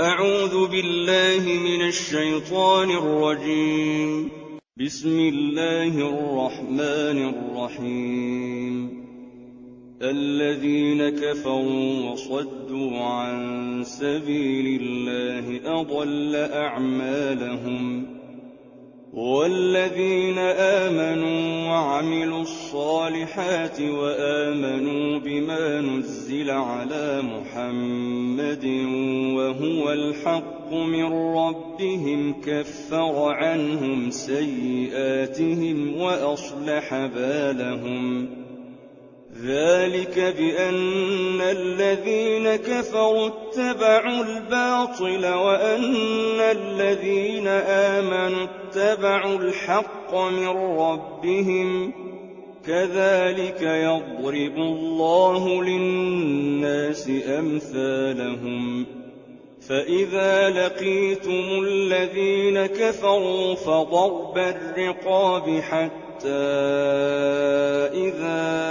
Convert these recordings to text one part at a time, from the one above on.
أعوذ بالله من الشيطان الرجيم. بسم الله الرحمن الرحيم. الذين كفروا وصدوا عن سبيل الله أضل أعمالهم، والذين آمنوا وعملوا الصالحات وآمنوا بما نزل على محمد وهو الحق من ربهم كفر عنهم سيئاتهم وأصلح بالهم. ذلك بأن الذين كفروا اتبعوا الباطل وأن الذين آمنوا اتبعوا الحق من ربهم، كذلك يضرب الله للناس أمثالهم. فإذا لقيتم الذين كفروا فضرب الرقاب حتى إذا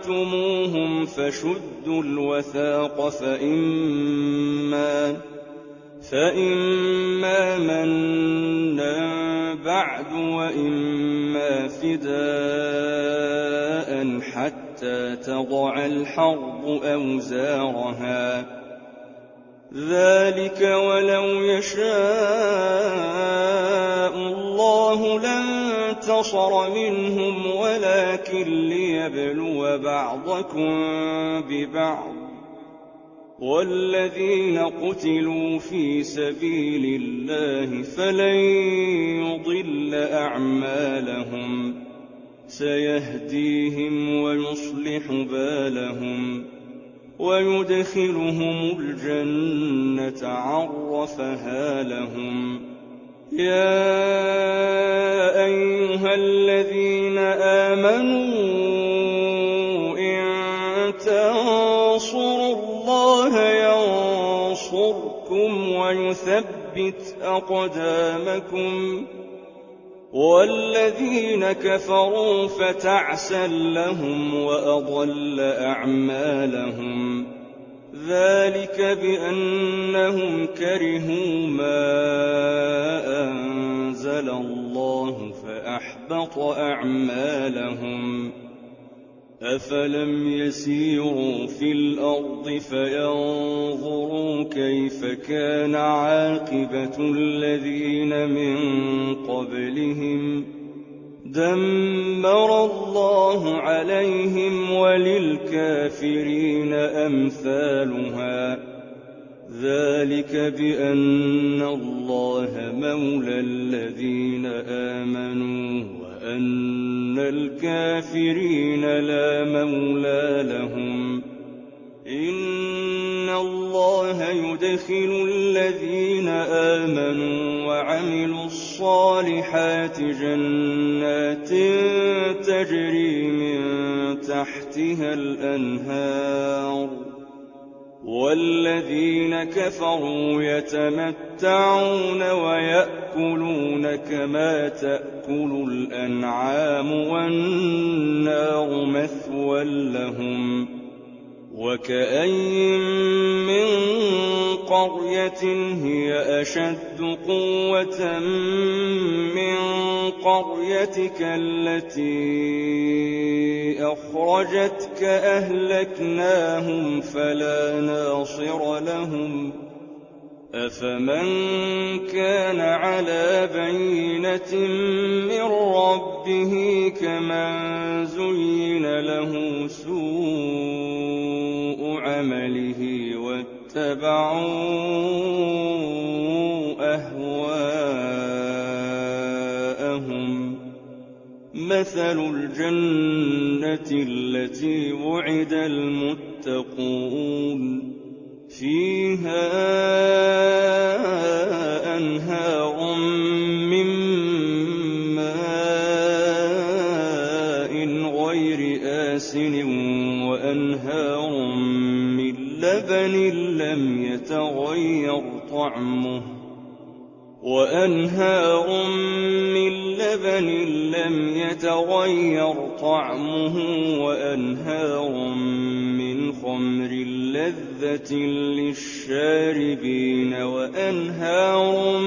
أثخنتموهم فشدوا الوثاق فإما منا بعد وإما فداء حتى تضع الحرب أوزارها. ذلك ولو يشاء الله لانتصر منهم ولكن ليبلو بعضكم ببعض. والذين قتلوا في سبيل الله فلن يضل أعمالهم، سيهديهم ويصلح بالهم ويدخلهم الجنة عرفها لهم. يا أيها الذين آمنوا إن تنصروا الله ينصركم ويثبت أقدامكم. والذين كفروا فتعسا لهم وأضل أعمالهم. ذلك بأنهم كرهوا ما أنزل الله فأحبط أعمالهم. أفلم يسيروا في الأرض فينظروا كيف كان عاقبة الذين من قبلهم، دمر الله عليهم وللكافرين أمثالها. ذلك بأن الله مولى الذين آمنوا وأن الكافرين لا مولى لهم. إن الله يدخل الذين آمنوا وعملوا الصالحات جنات تجري من تحتها الأنهار، والذين كفروا يتمتعون ويأكلون كما تأكل الأنعام والنار مثوى لهم. وكأين من قرية هي أشد قوة من قريتك التي أخرجتك أهلكناهم فلا ناصر لهم. أفمن كان على بينة من ربه كمن زين له سوء عمله واتبعوا أهواءهم. مثل الجنة التي وعد المتقون فيها أنهار من ماء غير آسن وأنهار من لبن لم يتغير طعمه وأنهار من خمر لَذَّةٍ لِّلشَّارِبِينَ وَأَنْهَارٌ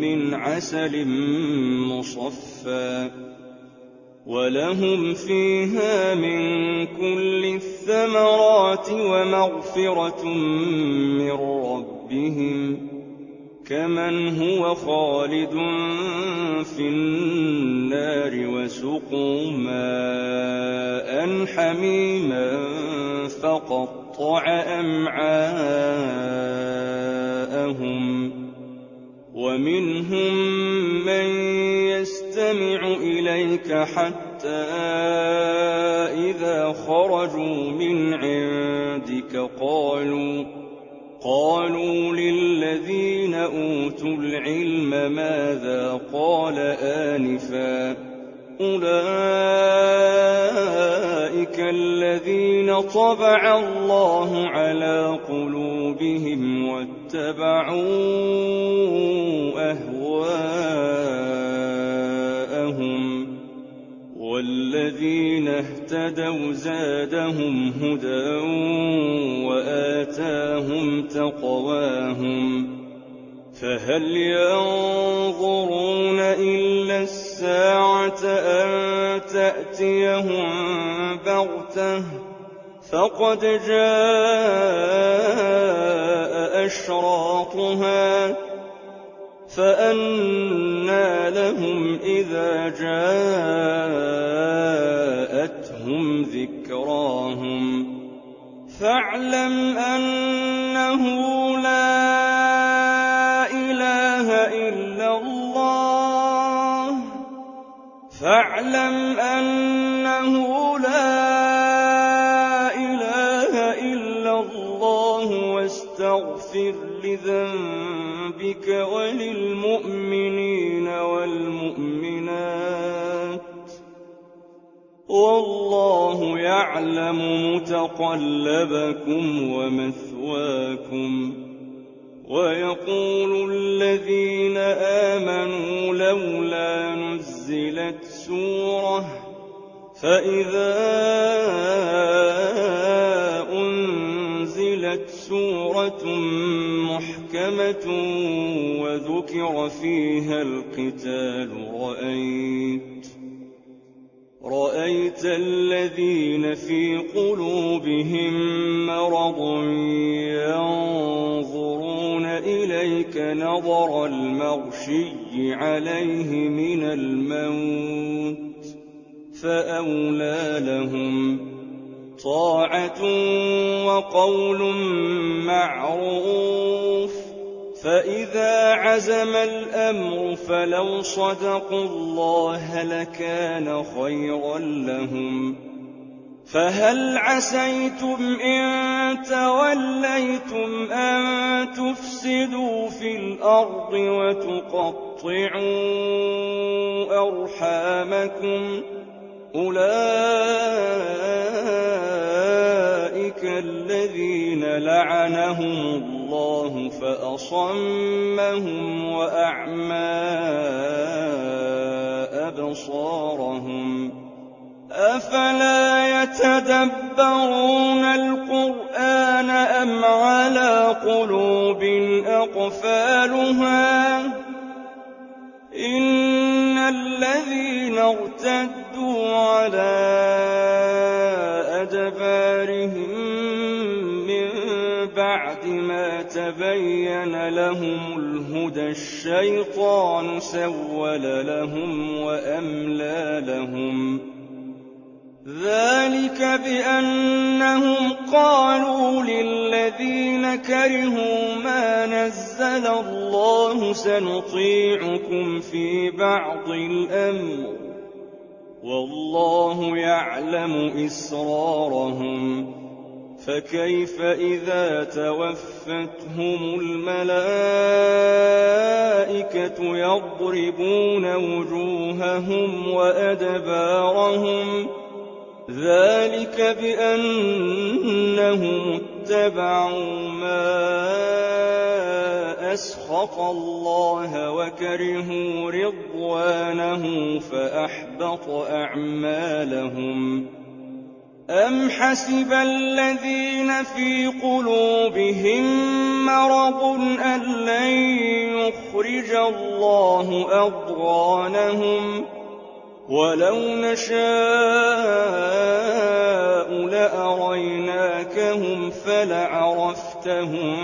مِّنْ عَسَلٍ مُّصَفًّى وَلَهُمْ فِيهَا مِن كُلِّ الثَّمَرَاتِ وَمَغْفِرَةٌ مِّن رَّبِّهِمْ كَمَنْ هُوَ خَالِدٌ فِي النَّارِ وَسُقُوا مَاءً حَمِيمًا فَقَطَّعَ أَمْعَاءَهُمْ وَمِنْهُم مَّن يَسْتَمِعُ إِلَيْكَ حَتَّىٰ إِذَا خَرَجُوا مِنْ عِندِكَ قَالُوا لِلَّذِينَ أُوتُوا الْعِلْمَ مَاذَا قَالَ آنِفًا أُولَٰئِكَ الَّذِينَ طَبَعَ اللَّهُ عَلَىٰ قُلُوبِهِمْ وَاتَّبَعُوا أَهْوَاءَهُمْ وَالَّذِينَ اهْتَدَوْا زَادَهُمْ هُدًى وَآتَاهُمْ تَقْوَاهُمْ فَهَلْ يَنظُرُونَ إِلَّا السَّاعَةَ أَن تَأْتِيَهُم بَغْتَةً فَقَدْ جَاءَ أَشْرَاطُهَا فَأَنَّىٰ لَهُمْ إِذَا جَاءَتْهُمْ ذِكْرَاهُمْ فَاعْلَمْ أَنَّهُ لَا إِلَٰهَ إِلَّا اللَّهُ وَاسْتَغْفِرْ لِذَنبِكَ وَلِلْمُؤْمِنِينَ وَالْمُؤْمِنَاتِ وَاللَّهُ يَعْلَمُ مُتَقَلَّبَكُمْ وَمَثْوَاكُمْ وَيَقُولُ الَّذِينَ آمَنُوا لَوْلَا نُزِّلَتْ سُورَةٌ فَإِذَا أُنزِلَتْ سُورَةٌ مُّحْكَمَةٌ وَذُكِرَ فِيهَا الْقِتَالُ رَأَيْتَ الَّذِينَ فِي قُلُوبِهِم مَّرَضٌ يَنظُرُونَ إِلَيْكَ نَظَرَ الْمَغْشِيِّ عَلَيْهِ مِنَ الْمَوْتِ فَأَوْلَىٰ لَهُمْ طَاعَةٌ وَقَوْلٌ مَّعْرُوفٌ فَإِذَا عَزَمَ الْأَمْرُ فَلَوْ صَدَقُوا اللَّهَ لَكَانَ خَيْرًا لَّهُمْ فَهَلْ عَسَيْتُمْ إِن تَوَلَّيْتُمْ أَن تُفْسِدُوا فِي الْأَرْضِ وَتُقَطِّعُوا أَرْحَامَكُمْ أُولَٰئِكَ الَّذِينَ لَعَنَهُمُ اللَّهُ فَأَصَمَّهُمْ وَأَعْمَىٰ أَبْصَارَهُمْ أَفَلَا يَتَدَبَّرُونَ الْقُرْآنَ أَمْ عَلَىٰ قُلُوبٍ أَقْفَالُهَا إِنَّ الَّذِينَ ارْتَدُّوا عَلَىٰ أَدْبَارِهِم مِّن بَعْدِ مَا تَبَيَّنَ لَهُمُ الْهُدَى الشَّيْطَانُ سَوَّلَ لَهُمْ وَأَمْلَىٰ لَهُمْ ذَٰلِكَ بِأَنَّهُمْ قَالُوا لِلَّذِينَ كَرِهُوا مَا نَزَّلَ اللَّهُ سَنُطِيعُكُمْ فِي بَعْضِ الْأَمْرِ وَاللَّهُ يَعْلَمُ إِسْرَارَهُمْ فَكَيْفَ إِذَا تَوَفَّتْهُمُ الْمَلَائِكَةُ يَضْرِبُونَ وُجُوهَهُمْ وَأَدْبَارَهُمْ ذَٰلِكَ بِأَنَّهُمُ اتَّبَعُوا مَا أَسْخَطَ اللَّهَ وَكَرِهُوا رِضْوَانَهُ فَأَحْبَطَ أَعْمَالَهُمْ أَمْ حَسِبَ الَّذِينَ فِي قُلُوبِهِم مَّرَضٌ أَن لَّن يُخْرِجَ اللَّهُ أَضْغَانَهُمْ ۚ وَلَوْ نَشَاءُ لَأَرَيْنَاكَهُمْ فَلَعَرَفْتَهُم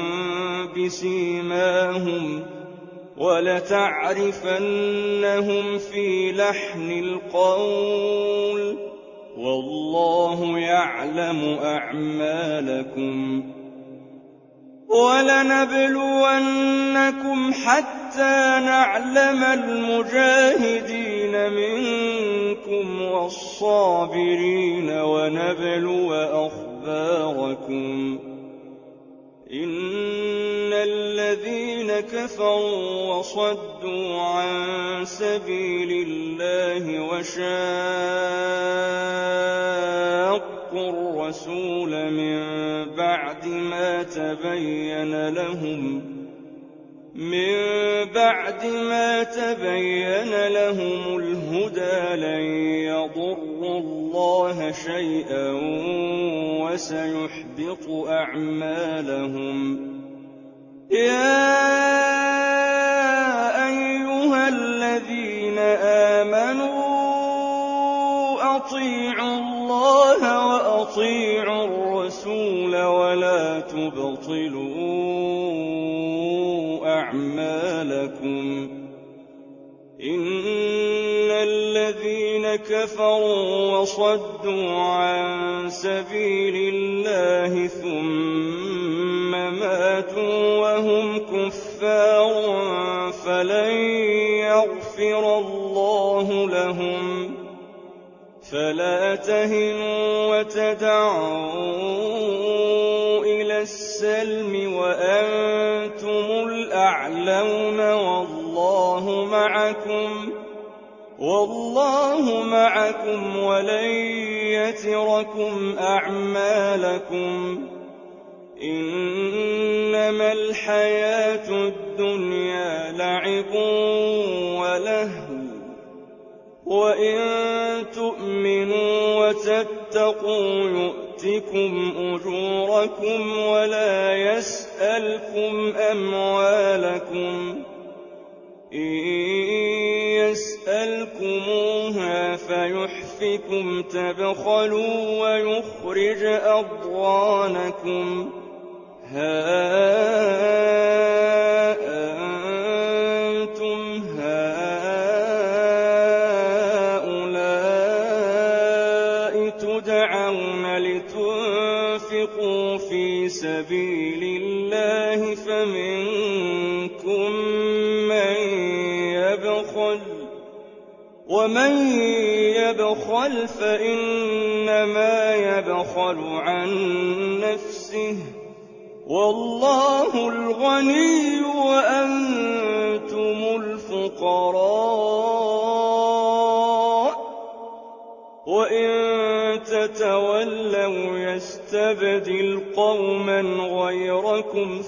بِسِيمَاهُمْ ۚ وَلَتَعْرِفَنَّهُمْ فِي لَحْنِ الْقَوْلِ ۚ وَاللَّهُ يَعْلَمُ أَعْمَالَكُمْ ۚ وَلَنَبْلُوَنَّكُمْ حَتَّىٰ نَعْلَمَ الْمُجَاهِدِينَ مِنكُمْ وَالصَّابِرِينَ وَنَبْلُوَ أَخْبَارَكُمْ ۚ إِنَّ الَّذِينَ كَفَرُوا وَصَدُّوا عَن سَبِيلِ اللَّهِ وَشَاقُّوا الرَّسُولَ مِن بَعْدِ مَا تَبَيَّنَ لَهُمُ الْهُدَىٰ لَن يَضُرُّوا اللَّهَ شَيْئًا وَسَيُحْبِطُ أَعْمَالَهُمْ. يَا أَيُّهَا الَّذِينَ آمَنُوا أَطِيعُوا اللَّهَ وَأَطِيعُوا الرَّسُولَ وَلَا تُبْطِلُوا أَعْمَالَكُمْ. إِنَّ الَّذِينَ كَفَرُوا وَصَدُّوا عَن سَبِيلِ اللَّهِ ثُمَّ مَاتُوا وَهُمْ كُفَّارٌ فَلَن يَغْفِرَ اللَّهُ لَهُمْ. فَلَا تَهِنُوا وَتَدْعُوا إِلَى السَّلْمِ وَأَنتُمُ الْأَعْلَوْنَ وَاللَّهُ مَعَكُمْ وَلَن يَتِرَكُمْ أَعْمَالَكُمْ. إِنَّمَا الْحَيَاةُ الدُّنْيَا لَعِبٌ وَلَهْوٌ ۚ وَإِن تُؤْمِنُوا وَتَتَّقُوا يُؤْتِكُمْ أُجُورَكُمْ وَلَا يَسْأَلْكُمْ أَمْوَالَكُمْ. إِن يَسْأَلْكُمُوهَا فَيُحْفِكُمْ تَبْخَلُوا وَيُخْرِجْ أَضْغَانَكُمْ. هَا أَنتُمْ هَٰؤُلَاءِ تُدْعَوْنَ لِتُنفِقُوا فِي سَبِيلِ اللَّهِ فَمِنكُم مَّن يَبْخَلُ ۖ وَمَن يَبْخَلْ فَإِنَّمَا يَبْخَلُ عَن نَّفْسِهِ ۚ وَاللَّهُ الْغَنِيُّ وَأَنتُمُ الْفُقَرَاءُ ۚ وَإِن تَتَوَلَّوْا يَسْتَبْدِلْ قَوْمًا غَيْرَكُمْ